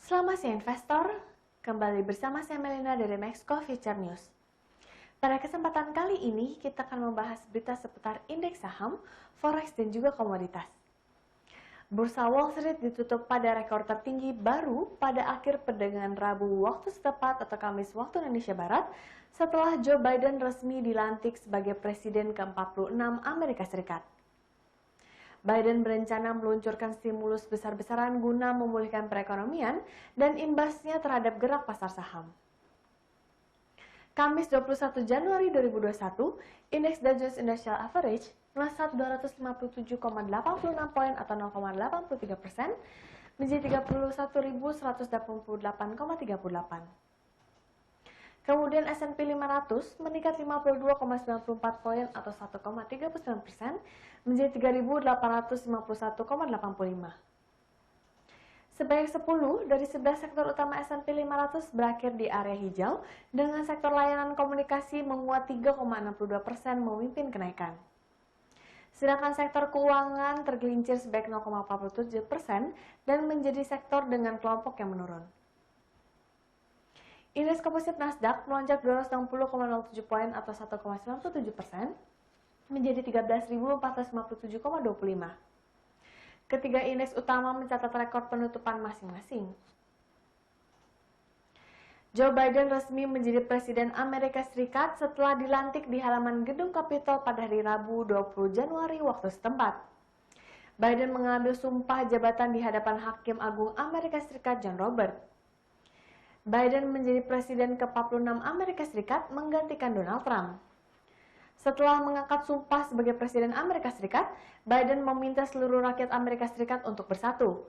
Selamat siang investor, kembali bersama saya Melina dari Maxco Future News. Pada kesempatan kali ini kita akan membahas berita seputar indeks saham, forex dan juga komoditas. Bursa Wall Street ditutup pada rekor tertinggi baru pada akhir perdagangan Rabu waktu setempat atau Kamis waktu Indonesia Barat setelah Joe Biden resmi dilantik sebagai Presiden ke-46 Amerika Serikat. Biden berencana meluncurkan stimulus besar-besaran guna memulihkan perekonomian dan imbasnya terhadap gerak pasar saham. Kamis 21 Januari 2021, indeks Dow Jones Industrial Average melesat 257,86 poin atau 0,83% menjadi 31.188,38. Kemudian S&P 500 meningkat 52,94 poin atau 1,39% menjadi 3.851,85. Sebanyak 10 dari 11 sektor utama S&P 500 berakhir di area hijau dengan sektor layanan komunikasi menguat 3,62% memimpin kenaikan. Sedangkan sektor keuangan tergelincir sebanyak 0,47% dan menjadi sektor dengan kelompok yang menurun. Indeks komposit Nasdaq melonjak 260,07 poin atau 1,97% menjadi 13.457,25. Ketiga indeks utama mencatat rekor penutupan masing-masing. Joe Biden resmi menjadi Presiden Amerika Serikat setelah dilantik di halaman Gedung Capitol pada hari Rabu 20 Januari waktu setempat. Biden mengambil sumpah jabatan di hadapan Hakim Agung Amerika Serikat John Roberts. Biden menjadi Presiden ke-46 Amerika Serikat menggantikan Donald Trump. Setelah mengangkat sumpah sebagai Presiden Amerika Serikat, Biden meminta seluruh rakyat Amerika Serikat untuk bersatu.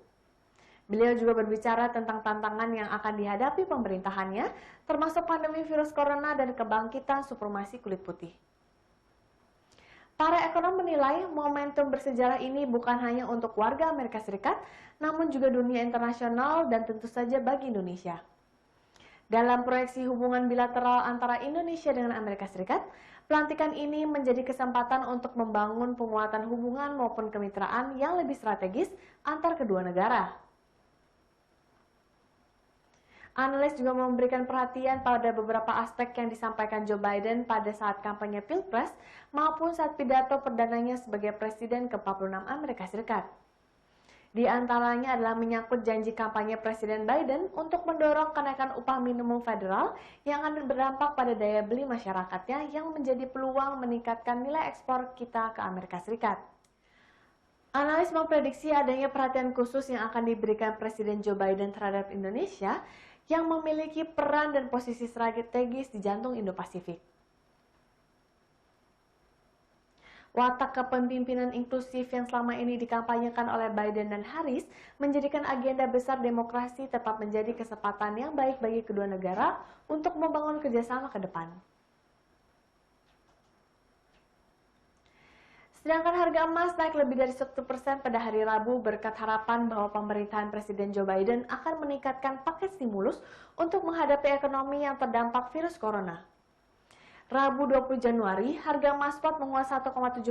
Beliau juga berbicara tentang tantangan yang akan dihadapi pemerintahannya, termasuk pandemi virus corona dan kebangkitan supremasi kulit putih. Para ekonom menilai momentum bersejarah ini bukan hanya untuk warga Amerika Serikat, namun juga dunia internasional dan tentu saja bagi Indonesia. Dalam proyeksi hubungan bilateral antara Indonesia dengan Amerika Serikat, pelantikan ini menjadi kesempatan untuk membangun penguatan hubungan maupun kemitraan yang lebih strategis antar kedua negara. Analis juga memberikan perhatian pada beberapa aspek yang disampaikan Joe Biden pada saat kampanye Pilpres maupun saat pidato perdananya sebagai Presiden ke-46 Amerika Serikat. Di antaranya adalah menyangkut janji kampanye Presiden Biden untuk mendorong kenaikan upah minimum federal yang akan berdampak pada daya beli masyarakatnya yang menjadi peluang meningkatkan nilai ekspor kita ke Amerika Serikat. Analis memprediksi adanya perhatian khusus yang akan diberikan Presiden Joe Biden terhadap Indonesia yang memiliki peran dan posisi strategis di jantung Indo-Pasifik. Watak kepemimpinan inklusif yang selama ini dikampanyekan oleh Biden dan Harris menjadikan agenda besar demokrasi tetap menjadi kesempatan yang baik bagi kedua negara untuk membangun kerjasama ke depan. Sedangkan harga emas naik lebih dari 1% pada hari Rabu berkat harapan bahwa pemerintahan Presiden Joe Biden akan meningkatkan paket stimulus untuk menghadapi ekonomi yang terdampak virus corona. Rabu 20 Januari, harga emas spot menguat 1,7%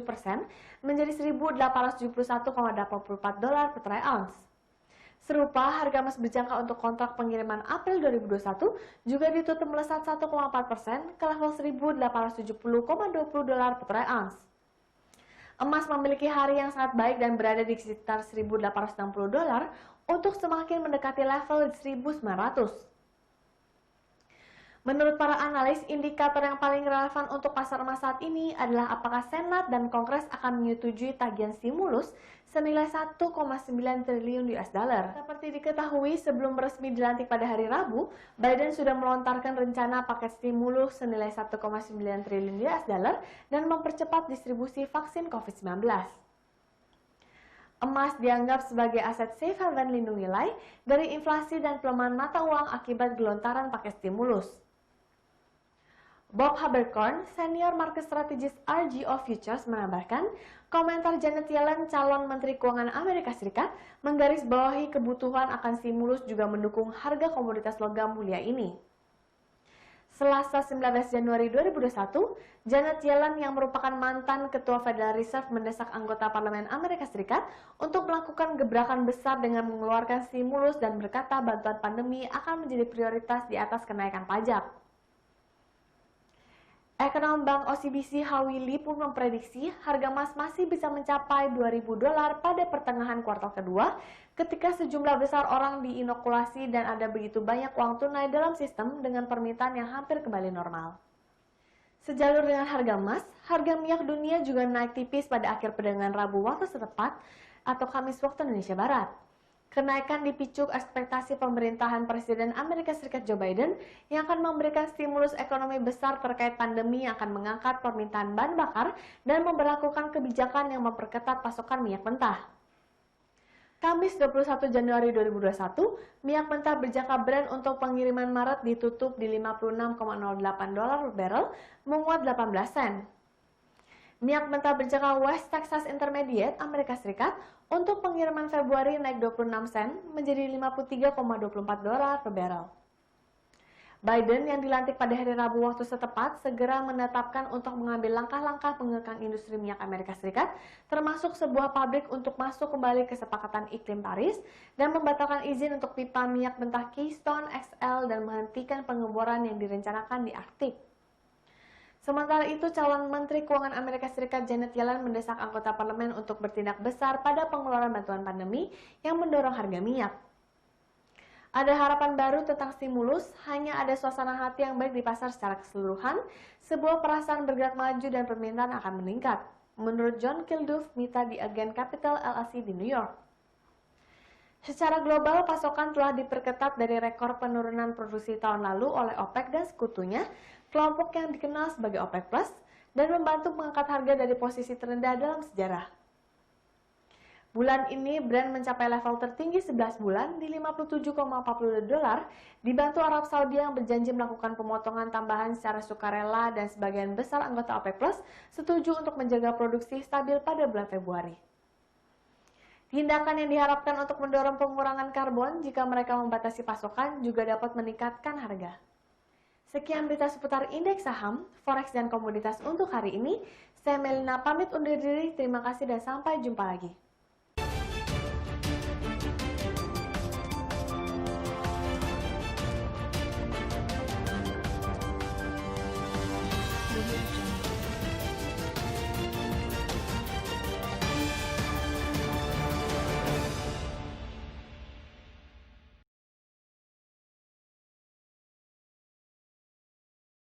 menjadi 1.871,84 dolar per troy ounce. Serupa, harga emas berjangka untuk kontrak pengiriman April 2021 juga ditutup melesat 1,4% ke level 1.870,20 dolar per troy ounce. Emas memiliki hari yang sangat baik dan berada di sekitar 1.860 dolar untuk semakin mendekati level 1.900. Menurut para analis, indikator yang paling relevan untuk pasar emas saat ini adalah apakah Senat dan Kongres akan menyetujui tagihan stimulus senilai 1,9 triliun US dollar. Seperti diketahui, sebelum resmi dilantik pada hari Rabu, Biden sudah melontarkan rencana paket stimulus senilai 1,9 triliun US dollar dan mempercepat distribusi vaksin COVID-19. Emas dianggap sebagai aset safe haven lindung nilai dari inflasi dan pelemahan mata uang akibat gelontaran paket stimulus. Bob Haberkorn, senior market strategist RGO Futures menambahkan, komentar Janet Yellen, calon Menteri Keuangan Amerika Serikat, menggarisbawahi kebutuhan akan stimulus juga mendukung harga komoditas logam mulia ini. Selasa 19 Januari 2021, Janet Yellen yang merupakan mantan Ketua Federal Reserve mendesak anggota Parlemen Amerika Serikat untuk melakukan gebrakan besar dengan mengeluarkan stimulus dan berkata bantuan pandemi akan menjadi prioritas di atas kenaikan pajak. Ekonom Bank OCBC Howie Lee pun memprediksi harga emas masih bisa mencapai $2.000 pada pertengahan kuartal kedua ketika sejumlah besar orang diinokulasi dan ada begitu banyak uang tunai dalam sistem dengan permintaan yang hampir kembali normal. Sejalur dengan harga emas, harga minyak dunia juga naik tipis pada akhir perdagangan Rabu waktu setempat atau Kamis waktu Indonesia Barat. Kenaikan dipicu ekspektasi pemerintahan Presiden Amerika Serikat Joe Biden yang akan memberikan stimulus ekonomi besar terkait pandemi yang akan mengangkat permintaan bahan bakar dan memberlakukan kebijakan yang memperketat pasokan minyak mentah. Kamis 21 Januari 2021, minyak mentah berjangka Brent untuk pengiriman Maret ditutup di $56,08 per barrel, menguat 18 sen. Minyak mentah berjangka West Texas Intermediate Amerika Serikat untuk pengiriman Februari naik 26 sen menjadi $53,24 per barrel. Biden yang dilantik pada hari Rabu waktu setempat segera menetapkan untuk mengambil langkah-langkah mengekang industri minyak Amerika Serikat, termasuk sebuah pabrik untuk masuk kembali ke kesepakatan iklim Paris dan membatalkan izin untuk pipa minyak mentah Keystone XL dan menghentikan pengeboran yang direncanakan di Arktik. Sementara itu, calon Menteri Keuangan Amerika Serikat Janet Yellen mendesak anggota parlemen untuk bertindak besar pada pengeluaran bantuan pandemi yang mendorong harga minyak. Ada harapan baru tentang stimulus, hanya ada suasana hati yang baik di pasar secara keseluruhan, sebuah perasaan bergerak maju dan permintaan akan meningkat, menurut John Kilduff, mitra di agen Capital LLC di New York. Secara global, pasokan telah diperketat dari rekor penurunan produksi tahun lalu oleh OPEC dan sekutunya, kelompok yang dikenal sebagai OPEC Plus, dan membantu mengangkat harga dari posisi terendah dalam sejarah. Bulan ini Brent mencapai level tertinggi 11 bulan di $57,40, dibantu Arab Saudi yang berjanji melakukan pemotongan tambahan secara sukarela dan sebagian besar anggota OPEC Plus setuju untuk menjaga produksi stabil pada bulan Februari. Tindakan yang diharapkan untuk mendorong pengurangan karbon jika mereka membatasi pasokan juga dapat meningkatkan harga. Sekian berita seputar indeks saham, forex, dan komoditas untuk hari ini. Saya Melina pamit undur diri. Terima kasih dan sampai jumpa lagi.